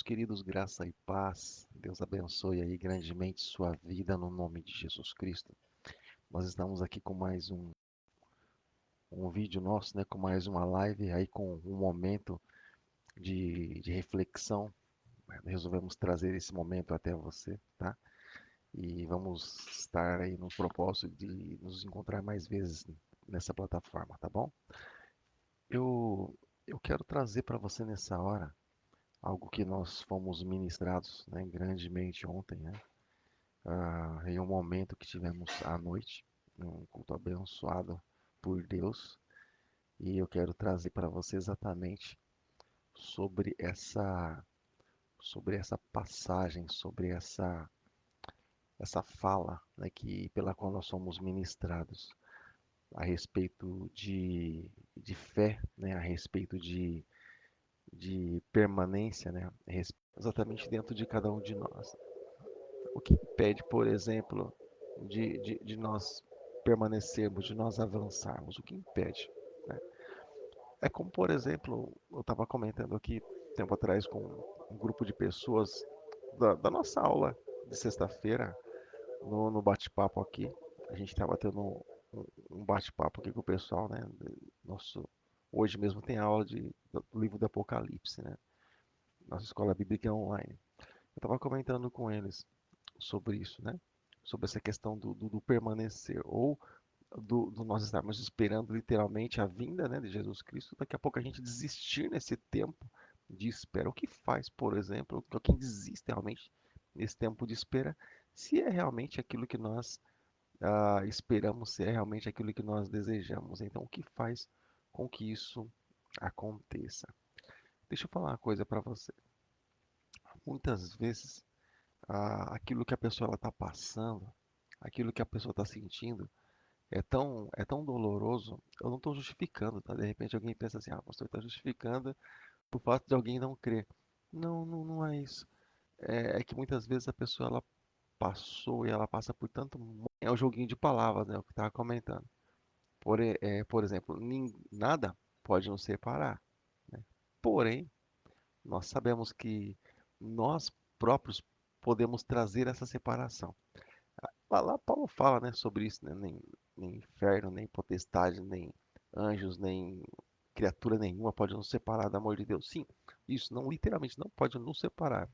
Queridos, graça e paz. Deus abençoe aí grandemente sua vida no nome de Jesus Cristo. Nós estamos aqui com mais um vídeo nosso, né? Com mais uma live aí com um momento de reflexão. Resolvemos trazer esse momento até você, tá? E vamos estar aí no propósito de nos encontrar mais vezes nessa plataforma, tá bom? Eu quero trazer para você nessa hora algo que nós fomos ministrados, né, grandemente ontem, né? Em um momento que tivemos à noite, um culto abençoado por Deus, e eu quero trazer para você exatamente sobre essa passagem, sobre essa fala, né, que pela qual nós somos ministrados a respeito de fé, né, a respeito de permanência, né, exatamente dentro de cada um de nós. O que impede, por exemplo, de nós permanecermos, de nós avançarmos? O que impede, né? É como, por exemplo, eu estava comentando aqui tempo atrás com um grupo de pessoas da nossa aula de sexta-feira, no bate-papo aqui. A gente estava tendo um bate-papo aqui com o pessoal, né? Nosso, hoje mesmo tem aula do livro do Apocalipse, né? Nossa escola bíblica é online. Eu estava comentando com eles sobre isso, né? Sobre essa questão do permanecer, ou do nós estarmos esperando literalmente a vinda, né, de Jesus Cristo, daqui a pouco a gente desistir nesse tempo de espera. O que faz, por exemplo, quem desiste realmente nesse tempo de espera, se é realmente aquilo que nós esperamos, se é realmente aquilo que nós desejamos. Então, o que faz com que isso aconteça? Deixa eu falar uma coisa para você. Muitas vezes, aquilo que a pessoa está passando, aquilo que a pessoa está sentindo, é tão doloroso. Eu não estou justificando, tá? De repente alguém pensa assim, o pastor está justificando por fato de alguém não crer. Não, não, não é isso. É que muitas vezes a pessoa ela passou e ela passa por tanto. É um joguinho de palavras, né? O que estava comentando. Por exemplo, nada pode nos separar, né? Porém, nós sabemos que nós próprios podemos trazer essa separação. Lá Paulo fala, né, sobre isso, né? Nem inferno, nem potestade, nem anjos, nem criatura nenhuma pode nos separar do amor de Deus. Sim, isso não literalmente não pode nos separar.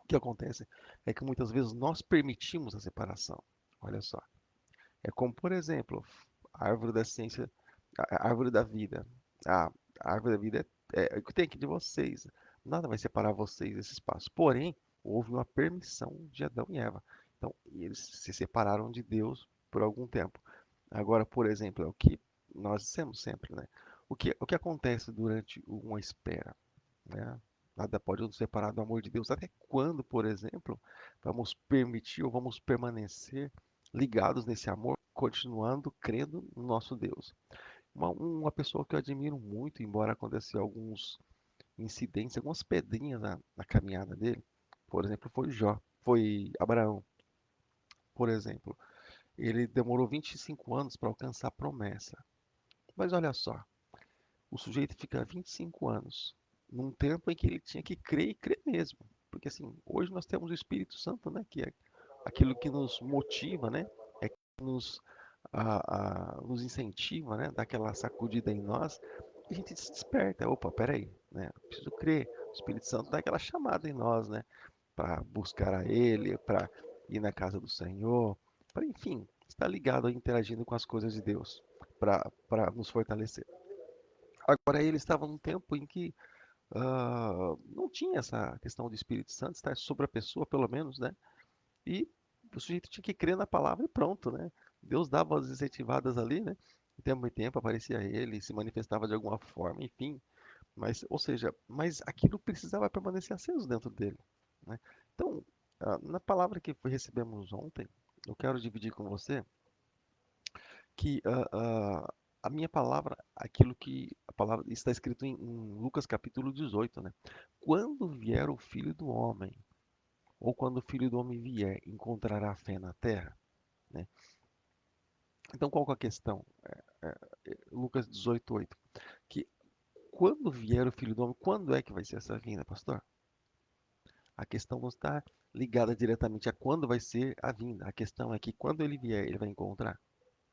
O que acontece é que muitas vezes nós permitimos a separação. Olha só. É como, por exemplo, a árvore da ciência, a árvore da vida. A, a árvore da vida é o que tem aqui de vocês. Nada vai separar vocês desse espaço. Porém, houve uma permissão de Adão e Eva. Então, eles se separaram de Deus por algum tempo. Agora, por exemplo, é o que nós dissemos sempre, né? O que acontece durante uma espera, né? Nada pode nos separar do amor de Deus. Até quando, por exemplo, vamos permitir ou vamos permanecer ligados nesse amor, continuando crendo no nosso Deus? Uma pessoa que eu admiro muito, embora aconteceu alguns incidentes, algumas pedrinhas na caminhada dele, por exemplo, foi Jó, foi Abraão, por exemplo. Ele demorou 25 anos para alcançar a promessa. Mas olha só, o sujeito fica 25 anos num tempo em que ele tinha que crer e crer mesmo. Porque assim, hoje nós temos o Espírito Santo, né, que é aquilo que nos motiva, né, é que nos incentiva, né, dá aquela sacudida em nós, e a gente se desperta. Opa, peraí, né, eu preciso crer. O Espírito Santo dá aquela chamada em nós, né, para buscar a Ele, para ir na casa do Senhor, para enfim, estar ligado, interagindo com as coisas de Deus, para nos fortalecer. Agora ele estava num tempo em que não tinha essa questão do Espírito Santo estar sobre a pessoa, pelo menos, né? E o sujeito tinha que crer na palavra e pronto, né? Deus dava as incentivadas ali, né? De tempo em tempo aparecia ele, se manifestava de alguma forma, enfim. Mas, ou seja, mas aquilo precisava permanecer aceso dentro dele, né? Então, na palavra que recebemos ontem, eu quero dividir com você que a minha palavra, aquilo que a palavra está escrito em Lucas capítulo 18, né? Quando vier o Filho do Homem, ou quando o Filho do Homem vier, encontrará fé na terra, né? Então qual que é a questão? Lucas 18:8, que quando vier o Filho do Homem, quando é que vai ser essa vinda, pastor? A questão não está ligada diretamente a quando vai ser a vinda. A questão é que quando ele vier, ele vai encontrar.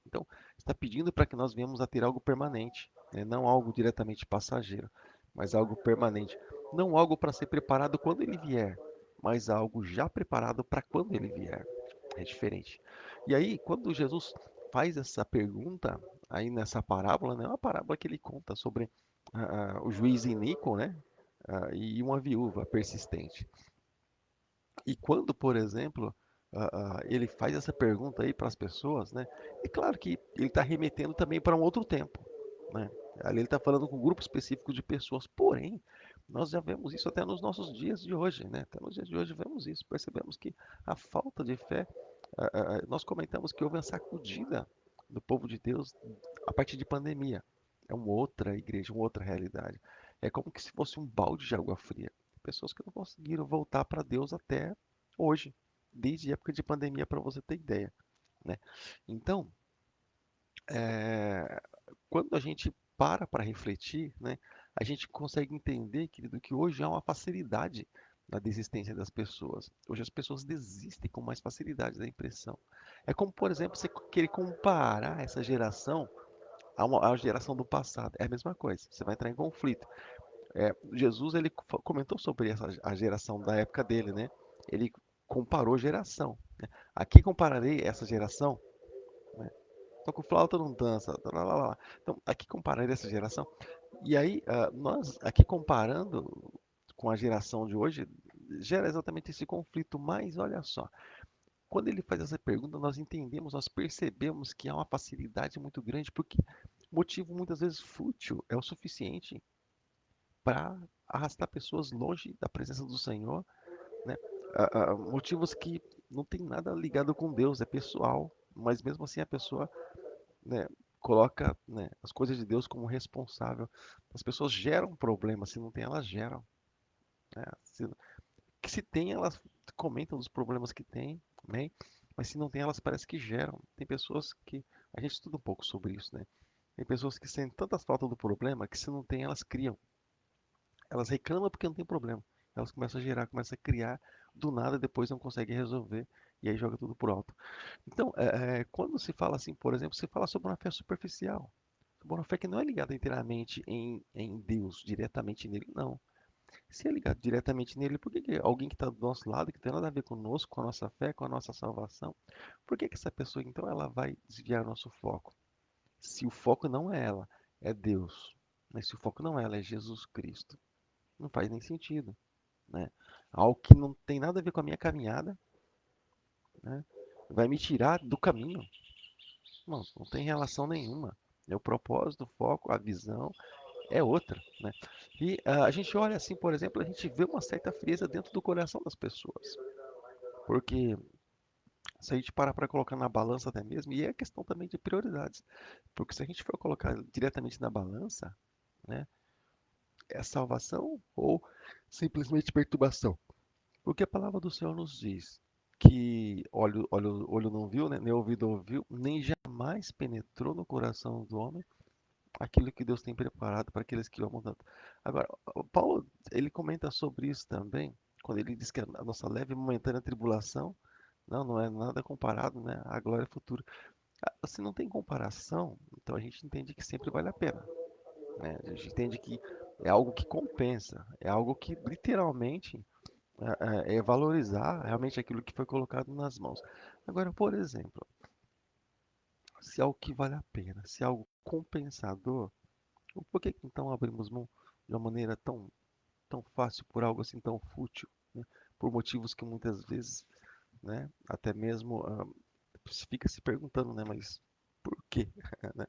Então, está pedindo para que nós venhamos a ter algo permanente, né? Não algo diretamente passageiro, mas algo permanente. Não algo para ser preparado quando ele vier, mas algo já preparado para quando ele vier. É diferente. E aí, quando Jesus faz essa pergunta, aí nessa parábola, né, é uma parábola que ele conta sobre o juiz iníquo, né, e uma viúva persistente. E quando, por exemplo, ele faz essa pergunta aí para as pessoas, né? É claro que ele está remetendo também para um outro tempo, né? Ali ele está falando com um grupo específico de pessoas. Porém, nós já vemos isso até nos nossos dias de hoje, né? Até nos dias de hoje vemos isso. Percebemos que a falta de fé, nós comentamos que houve uma sacudida do povo de Deus a partir de pandemia. É uma outra igreja, uma outra realidade. É como que se fosse um balde de água fria. Pessoas que não conseguiram voltar para Deus até hoje, desde a época de pandemia, para você ter ideia, né? Então, é, quando a gente para refletir, né, a gente consegue entender, querido, que hoje há uma facilidade na desistência das pessoas. Hoje as pessoas desistem com mais facilidade da impressão. É como, por exemplo, você querer comparar essa geração a geração do passado. É a mesma coisa. Você vai entrar em conflito. Jesus ele comentou sobre a geração da época dele, né? Ele comparou geração. Né? Aqui compararei essa geração, né? Toca flauta não dança, tá, lá, lá, lá. Então aqui compararei essa geração. E aí nós aqui comparando com a geração de hoje gera exatamente esse conflito. Mas olha só, quando ele faz essa pergunta, nós entendemos, nós percebemos que há uma facilidade muito grande, porque motivo muitas vezes fútil é o suficiente para arrastar pessoas longe da presença do Senhor, né? Motivos que não tem nada ligado com Deus, é pessoal, mas mesmo assim a pessoa, né, coloca, né, as coisas de Deus como responsável. As pessoas geram problemas, se não tem, elas geram. Né? Se tem, elas comentam dos problemas que tem, né? Mas se não tem, elas parece que geram. Tem pessoas que, a gente estuda um pouco sobre isso, né? Tem pessoas que sentem tantas falta do problema que se não tem, elas criam. Elas reclamam porque não tem problema. Elas começam a gerar, começam a criar do nada, depois não conseguem resolver e aí joga tudo por alto. Então, quando se fala assim, por exemplo, se fala sobre uma fé superficial, sobre uma fé que não é ligada inteiramente em Deus, diretamente nele, não. Se é ligado diretamente nele, por que alguém que está do nosso lado, que tem nada a ver conosco, com a nossa fé, com a nossa salvação, por que essa pessoa então ela vai desviar o nosso foco? Se o foco não é ela, é Deus. Mas se o foco não é ela, é Jesus Cristo. Não faz nem sentido, né? Algo que não tem nada a ver com a minha caminhada, né? Vai me tirar do caminho. Não tem relação nenhuma. É o propósito, o foco, a visão é outra, né? E a gente olha assim, por exemplo, a gente vê uma certa frieza dentro do coração das pessoas. Porque se a gente parar para colocar na balança até mesmo, e é questão também de prioridades. Porque se a gente for colocar diretamente na balança, né, é salvação ou simplesmente perturbação? Porque a palavra do Senhor nos diz que olho não viu, né, nem ouvido ouviu, nem jamais penetrou no coração do homem aquilo que Deus tem preparado para aqueles que o amam tanto. Agora, o Paulo, ele comenta sobre isso também, quando ele diz que a nossa leve e momentânea tribulação, não é nada comparado, né, à glória futura. Se não tem comparação, então a gente entende que sempre vale a pena, né? A gente entende que é algo que compensa, é algo que literalmente é valorizar realmente aquilo que foi colocado nas mãos. Agora, por exemplo, se é algo que vale a pena, se é algo compensador, por que então abrimos mão de uma maneira tão fácil por algo assim tão fútil, né? Por motivos que muitas vezes, né, até mesmo se fica se perguntando, né, mas por quê? Né?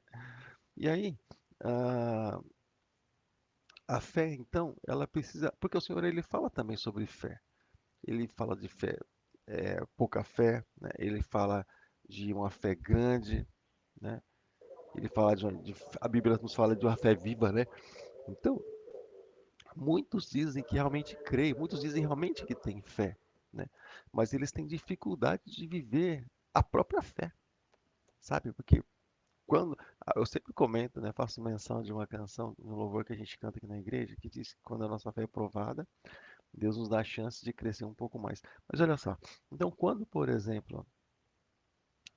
E aí, ah, a fé, então, ela precisa, porque o Senhor ele fala também sobre fé. Ele fala de fé, pouca fé, né? Ele fala de uma fé grande, né? Ele fala a Bíblia nos fala de uma fé viva, né? Então, muitos dizem que realmente creem, muitos dizem realmente que têm fé, né? Mas eles têm dificuldade de viver a própria fé, sabe? Porque quando eu sempre comento, né, faço menção de uma canção, um louvor que a gente canta aqui na igreja, que diz que quando a nossa fé é provada, Deus nos dá a chance de crescer um pouco mais. Mas olha só, então quando, por exemplo,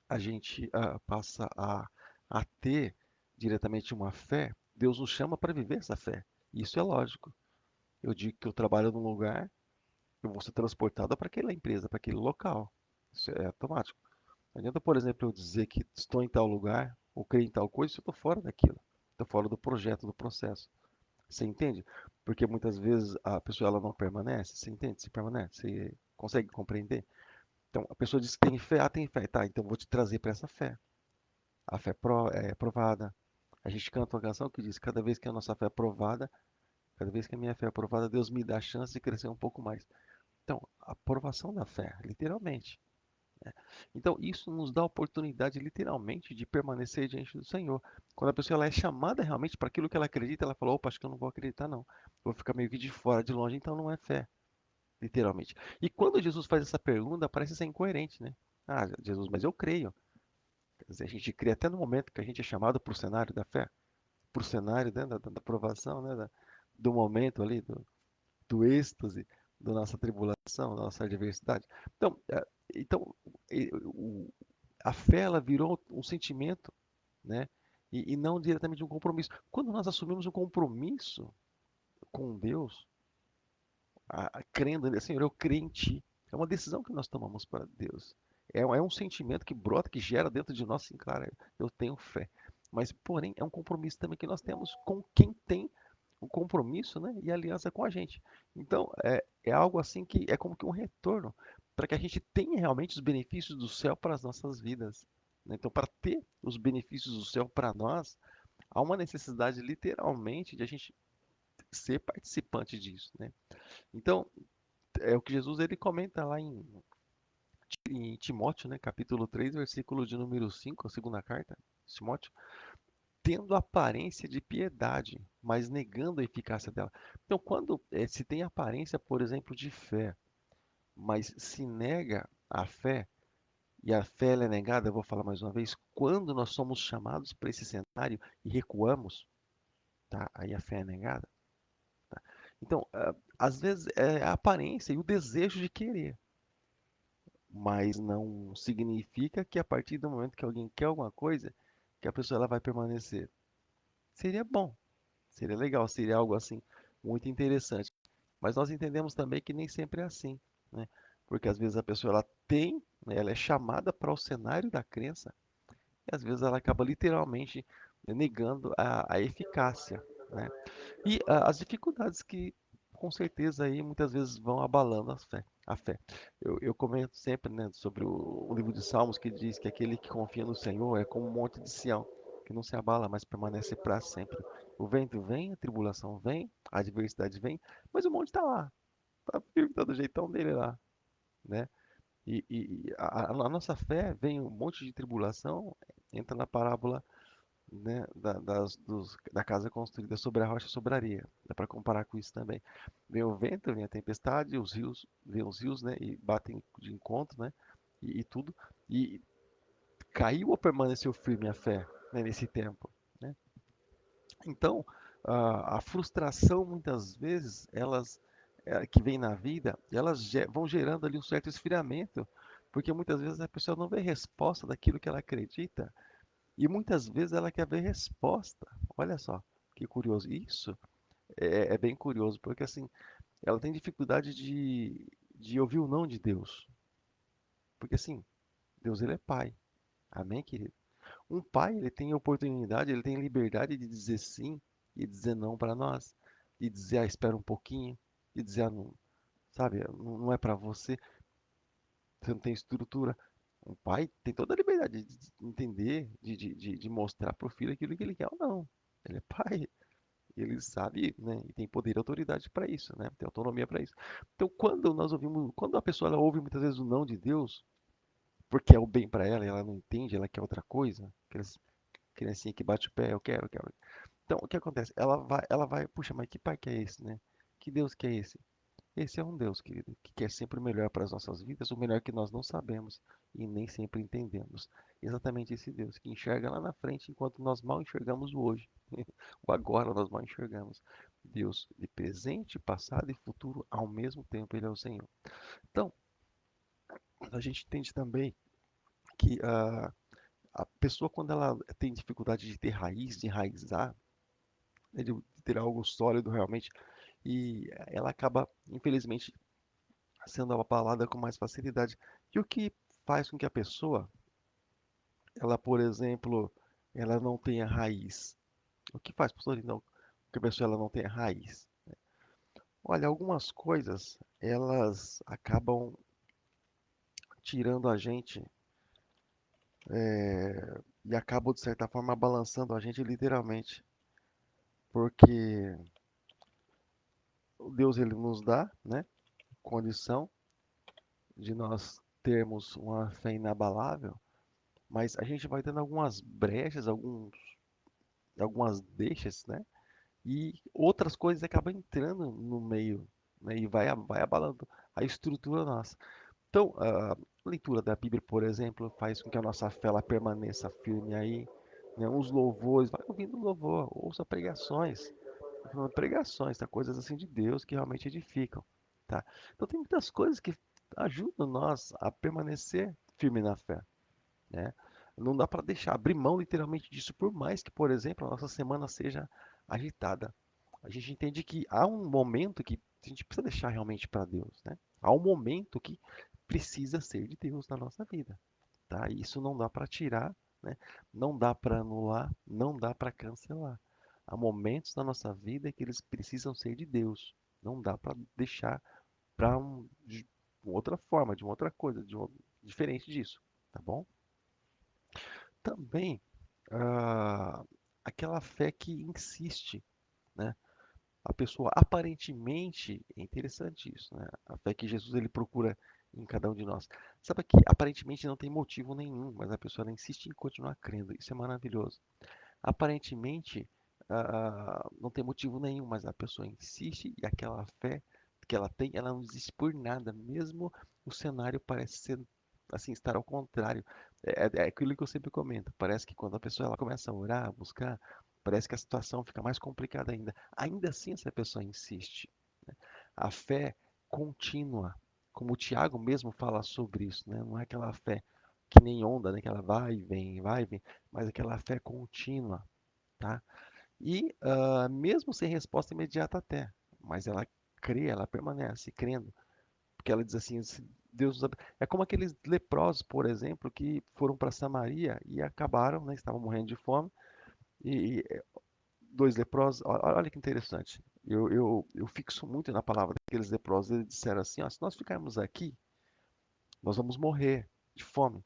a gente passa a ter diretamente uma fé, Deus nos chama para viver essa fé. Isso é lógico. Eu digo que eu trabalho num lugar, eu vou ser transportado para aquela empresa, para aquele local. Isso é automático. Não adianta, por exemplo, eu dizer que estou em tal lugar ou creio em tal coisa se eu estou fora daquilo. Estou fora do projeto, do processo. Você entende? Porque muitas vezes a pessoa ela não permanece. Você entende? Se permanece. Você consegue compreender? Então, a pessoa diz que tem fé. Ah, tem fé. Tá, então eu vou te trazer para essa fé. A fé é provada. A gente canta uma canção que diz: cada vez que a nossa fé é provada, cada vez que a minha fé é provada, Deus me dá a chance de crescer um pouco mais. Então, a provação da fé, literalmente. Então, isso nos dá a oportunidade, literalmente, de permanecer diante do Senhor. Quando a pessoa ela é chamada realmente para aquilo que ela acredita, ela fala: opa, acho que eu não vou acreditar, não. Vou ficar meio que de fora, de longe, então não é fé, literalmente. E quando Jesus faz essa pergunta, parece ser incoerente, né? Ah, Jesus, mas eu creio. Quer dizer, a gente crê até no momento que a gente é chamado para o cenário da fé, para o cenário, né, da provação, né, do momento ali, do êxtase, da nossa tribulação, da nossa adversidade. Então, então a fé ela virou um sentimento, né? E não diretamente um compromisso. Quando nós assumimos um compromisso com Deus, crendo nele, Senhor, eu creio em Ti. É uma decisão que nós tomamos para Deus. É um sentimento que brota, que gera dentro de nós, sim, claro, eu tenho fé. Mas, porém, é um compromisso também que nós temos com quem tem o compromisso, né, e a aliança com a gente. Então, é algo assim que é como que um retorno para que a gente tenha realmente os benefícios do céu para as nossas vidas, né? Então, para ter os benefícios do céu para nós, há uma necessidade literalmente de a gente ser participante disso, né? Então, é o que Jesus ele comenta lá em Timóteo, né, capítulo 3, versículo de número 5, a segunda carta, de Timóteo, tendo aparência de piedade, mas negando a eficácia dela. Então, quando se tem aparência, por exemplo, de fé, mas se nega a fé, e a fé ela é negada, eu vou falar mais uma vez, quando nós somos chamados para esse cenário e recuamos, tá? Aí a fé é negada. Tá? Então, às vezes é a aparência e o desejo de querer, mas não significa que a partir do momento que alguém quer alguma coisa, que a pessoa ela vai permanecer. Seria bom, seria legal, seria algo assim muito interessante. Mas nós entendemos também que nem sempre é assim, né? Porque às vezes a pessoa ela tem, né, ela é chamada para o cenário da crença e às vezes ela acaba literalmente negando a eficácia, né? E as dificuldades que com certeza aí muitas vezes vão abalando a fé. A fé. Eu comento sempre, né, sobre o livro de Salmos que diz que aquele que confia no Senhor é como um monte de Sião, que não se abala, mas permanece para sempre. O vento vem, a tribulação vem, a adversidade vem, mas o monte está lá, está firme, tá do jeitão dele lá, né? E a nossa fé vem um monte de tribulação, entra na parábola, né, da casa construída sobre a rocha, sobre a areia. Dá para comparar com isso também. Vem o vento, vem a tempestade, os rios, vem os rios, né, e batem de encontro, né, e tudo. E caiu ou permaneceu firme a fé, né, nesse tempo, né? Então, a frustração muitas vezes, elas que vem na vida, elas vão gerando ali um certo esfriamento, porque muitas vezes a pessoa não vê resposta daquilo que ela acredita e muitas vezes ela quer ver resposta. Olha só, que curioso. Isso é bem curioso, porque assim, ela tem dificuldade de ouvir o não de Deus. Porque assim, Deus ele é pai. Amém, querido? Um pai, ele tem oportunidade, ele tem liberdade de dizer sim e dizer não para nós. E dizer, espera um pouquinho. E dizer, não, sabe, não é para você, você não tem estrutura. Um pai tem toda a liberdade de entender, de mostrar para o filho aquilo que ele quer ou não. Ele é pai, ele sabe, né, e tem poder e autoridade para isso, né, tem autonomia para isso. Então, quando nós ouvimos, quando a pessoa ela ouve muitas vezes o não de Deus, porque é o bem para ela, e ela não entende, ela quer outra coisa, aquelas criancinha que bate o pé, eu quero, eu quero. Então, o que acontece? Ela vai, puxa, mas que pai que é esse, né? Que Deus que é esse? Esse é um Deus, querido, que quer sempre o melhor para as nossas vidas, o melhor que nós não sabemos e nem sempre entendemos. Exatamente esse Deus que enxerga lá na frente enquanto nós mal enxergamos o hoje. O agora nós mal enxergamos. Deus de presente, passado e futuro ao mesmo tempo, Ele é o Senhor. Então, a gente entende também que a pessoa, quando ela tem dificuldade de ter raiz, de enraizar, né, de ter algo sólido realmente, e ela acaba, infelizmente, sendo abalada com mais facilidade. E o que faz com que a pessoa, ela, por exemplo, ela não tenha raiz? O que faz, pessoa, não, que a pessoa ela não tenha raiz? Olha, algumas coisas, elas acabam tirando a gente e acabam, de certa forma, balançando a gente literalmente. Porque o Deus, ele nos dá, né, condição de nós termos uma fé inabalável, mas a gente vai dando algumas brechas, algumas deixas, né? E outras coisas acabam entrando no meio, né? E vai abalando a estrutura nossa. Então, a leitura da Bíblia, por exemplo, faz com que a nossa fé ela permaneça firme aí, né? Os louvores, vai ouvindo louvor, ouça pregações, pregações, tá? Coisas assim de Deus que realmente edificam, tá? Então tem muitas coisas que ajudam nós a permanecer firme na fé, né? Não dá para deixar abrir mão literalmente disso, por mais que, por exemplo, a nossa semana seja agitada. A gente entende que há um momento que a gente precisa deixar realmente para Deus, né? Há um momento que precisa ser de Deus na nossa vida, tá? E isso não dá para tirar, né? Não dá para anular, não dá para cancelar. Há momentos na nossa vida que eles precisam ser de Deus. Não dá para deixar para de uma outra forma, de uma outra coisa, diferente disso, tá bom? Também ah, aquela fé que insiste, né? A pessoa aparentemente, é interessante isso, né? A fé que Jesus ele procura em cada um de nós. Sabe que aparentemente não tem motivo nenhum, mas a pessoa ela insiste em continuar crendo. Isso é maravilhoso. Aparentemente não tem motivo nenhum, mas a pessoa insiste e aquela fé que ela tem, ela não existe por nada, mesmo o cenário parece ser assim, estar ao contrário. É aquilo que eu sempre comento. Parece que quando a pessoa ela começa a orar, a buscar, parece que a situação fica mais complicada ainda. Ainda assim, essa pessoa insiste, né? A fé contínua, como o Tiago mesmo fala sobre isso, né? Não é aquela fé que nem onda, né? Que ela vai e vem, mas aquela fé contínua, tá? E mesmo sem resposta imediata até, mas ela crê, ela permanece crendo, porque ela diz assim, "Se Deus nos é como aqueles leprosos, por exemplo, que foram para Samaria e acabaram, né, estavam morrendo de fome, e dois leprosos, olha que interessante, eu fixo muito na palavra daqueles leprosos, eles disseram assim, ó, se nós ficarmos aqui, nós vamos morrer de fome,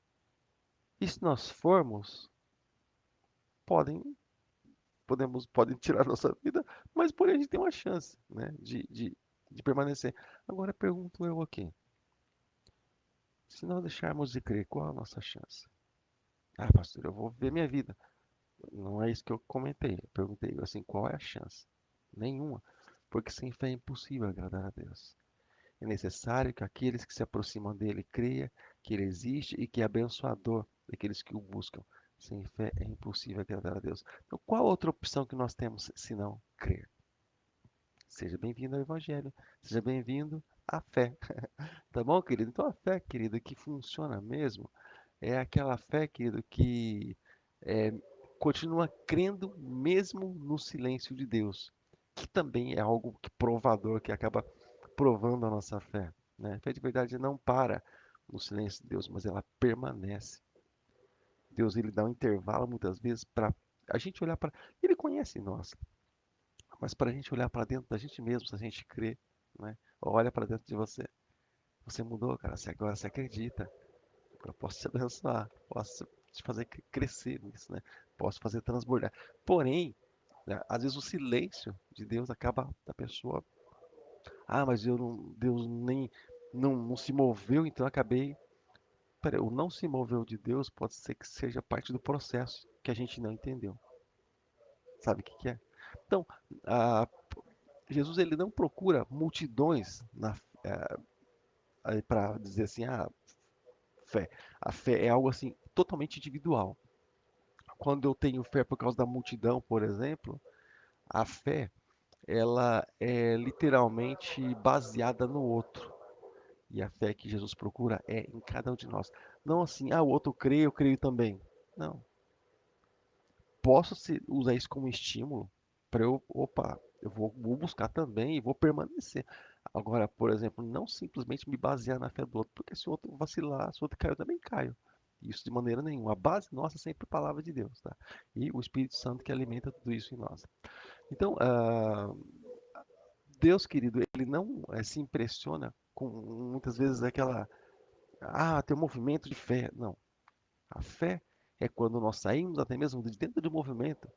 e se nós formos, podem podem tirar nossa vida, mas porém a gente tem uma chance, né, de permanecer. Agora pergunto eu aqui, se nós deixarmos de crer, qual a nossa chance? Ah, pastor, eu vou ver minha vida. Não é isso que eu comentei. Eu perguntei assim, qual é a chance? Nenhuma. Porque sem fé é impossível agradar a Deus. É necessário que aqueles que se aproximam dele creiam que ele existe e que é abençoador daqueles que o buscam. Sem fé é impossível agradar a Deus. Então, qual outra opção que nós temos senão crer? Seja bem-vindo ao Evangelho. Seja bem-vindo à fé. Tá bom, querido? Então, a fé, querido, que funciona mesmo é aquela fé, querido, que é, continua crendo mesmo no silêncio de Deus, que também é algo que provador, que acaba provando a nossa fé, né? A fé de verdade não para no silêncio de Deus, mas ela permanece. Deus, ele dá um intervalo muitas vezes para a gente olhar para... Ele conhece nós, mas para a gente olhar para dentro da gente mesmo, se a gente crê, né? Olha para dentro de você. Você mudou, cara. Você agora você acredita. Eu posso te abençoar. Posso te fazer crescer nisso, né? Posso fazer transbordar. Porém, né, às vezes o silêncio de Deus acaba da pessoa. Ah, mas eu não, Deus nem não se moveu, então eu acabei. Peraí, o não se moveu de Deus pode ser que seja parte do processo que a gente não entendeu. Sabe o que que é? Então, ah, Jesus ele não procura multidões para dizer assim, fé. A fé é algo assim totalmente individual. Quando eu tenho fé por causa da multidão, por exemplo, a fé ela é literalmente baseada no outro. E a fé que Jesus procura é em cada um de nós. Não assim, o outro crê, eu creio também. Não. Posso usar isso como estímulo para eu vou buscar também e vou permanecer. Agora, por exemplo, não simplesmente me basear na fé do outro, porque se o outro vacilar, se o outro cair, eu também caio. Isso de maneira nenhuma. A base nossa é sempre a palavra de Deus, tá? E o Espírito Santo que alimenta tudo isso em nós. Então, Deus, querido, ele não se impressiona com muitas vezes tem um movimento de fé. Não. A fé é quando nós saímos até mesmo de dentro do movimento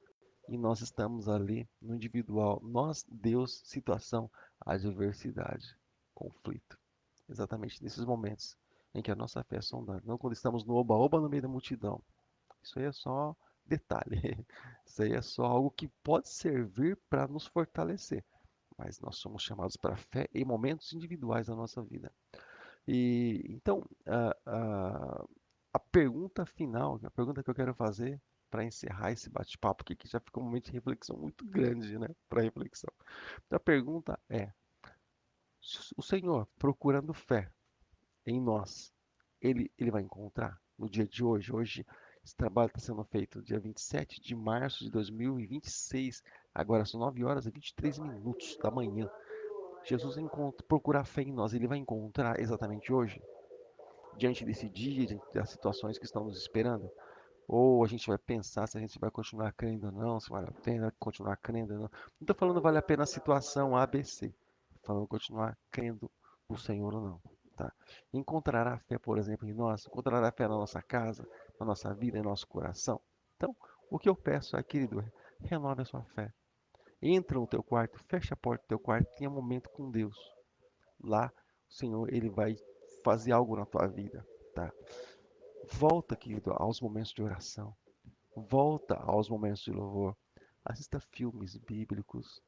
e nós estamos ali no individual. Nós, Deus, situação, adversidade, conflito. Exatamente nesses momentos em que a nossa fé é sondada. Não quando estamos no oba-oba no meio da multidão. Isso aí é só detalhe. Isso aí é só algo que pode servir para nos fortalecer. Mas nós somos chamados para a fé em momentos individuais da nossa vida. E então, a pergunta final, a pergunta que eu quero fazer para encerrar esse bate-papo, que já ficou um momento de reflexão muito grande, né? Para reflexão. Então, a pergunta é: o Senhor, procurando fé em nós, ele vai encontrar no dia de hoje? Hoje, esse trabalho está sendo feito dia 27 de março de 2026. Agora são 9 horas e 23 minutos da manhã. Jesus procurar fé em nós, ele vai encontrar exatamente hoje? Diante desse dia, diante das situações que estão nos esperando? Ou a gente vai pensar se a gente vai continuar crendo ou não, se vale a pena continuar crendo ou não. Não estou falando vale a pena a situação A, B, C. Estou falando continuar crendo no Senhor ou não. Tá? Encontrará fé, por exemplo, em nós? Encontrará fé na nossa casa, na nossa vida, em nosso coração? Então, o que eu peço é, querido, renove a sua fé. Entra no teu quarto, fecha a porta do teu quarto, tenha um momento com Deus. Lá, o Senhor, ele vai fazer algo na tua vida, tá? Volta, querido, aos momentos de oração. Volta aos momentos de louvor. Assista filmes bíblicos.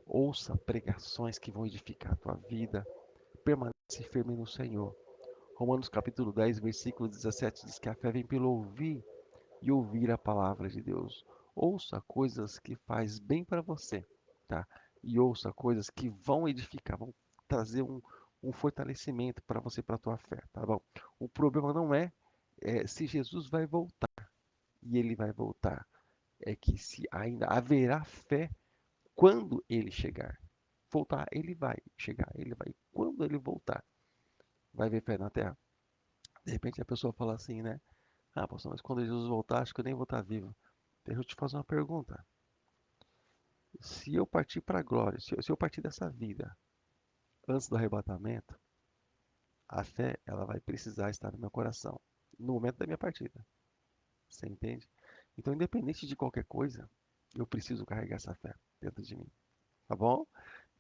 Ouça pregações que vão edificar a tua vida. Permanece firme no Senhor. Romanos capítulo 10, versículo 17 diz que a fé vem pelo ouvir e ouvir a palavra de Deus. Ouça coisas que faz bem para você, tá? E ouça coisas que vão edificar, vão trazer um fortalecimento para você, para a tua fé, tá bom? O problema não é se Jesus vai voltar, e ele vai voltar. É que se ainda haverá fé quando ele chegar. Voltar, ele vai chegar, ele vai. Quando ele voltar, vai haver fé na terra. De repente a pessoa fala assim, né? Pastor, mas quando Jesus voltar, acho que eu nem vou estar vivo. Deixa eu te fazer uma pergunta. Se eu partir para a glória, se eu partir dessa vida antes do arrebatamento, a fé ela vai precisar estar no meu coração no momento da minha partida. Você entende? Então, independente de qualquer coisa, eu preciso carregar essa fé dentro de mim. Tá bom?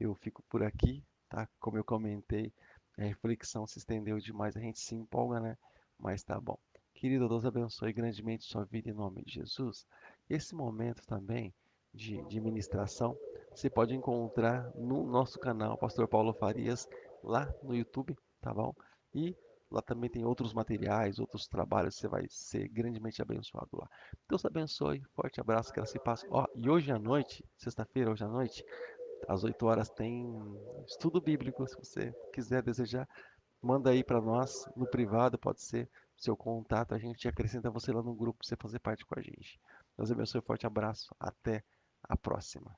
Eu fico por aqui, tá? Como eu comentei, a reflexão se estendeu demais, a gente se empolga, né? Mas tá bom. Querido, Deus abençoe grandemente sua vida em nome de Jesus. Esse momento também de ministração você pode encontrar no nosso canal, Pastor Paulo Farias, lá no YouTube, tá bom? E lá também tem outros materiais, outros trabalhos, você vai ser grandemente abençoado lá. Deus abençoe, forte abraço, que ela se passe. E hoje à noite, sexta-feira, hoje à noite, às 8 horas tem estudo bíblico, se você quiser, desejar, manda aí para nós no privado, pode ser seu contato, a gente acrescenta você lá no grupo para você fazer parte com a gente. Deus abençoe, forte abraço, até a próxima.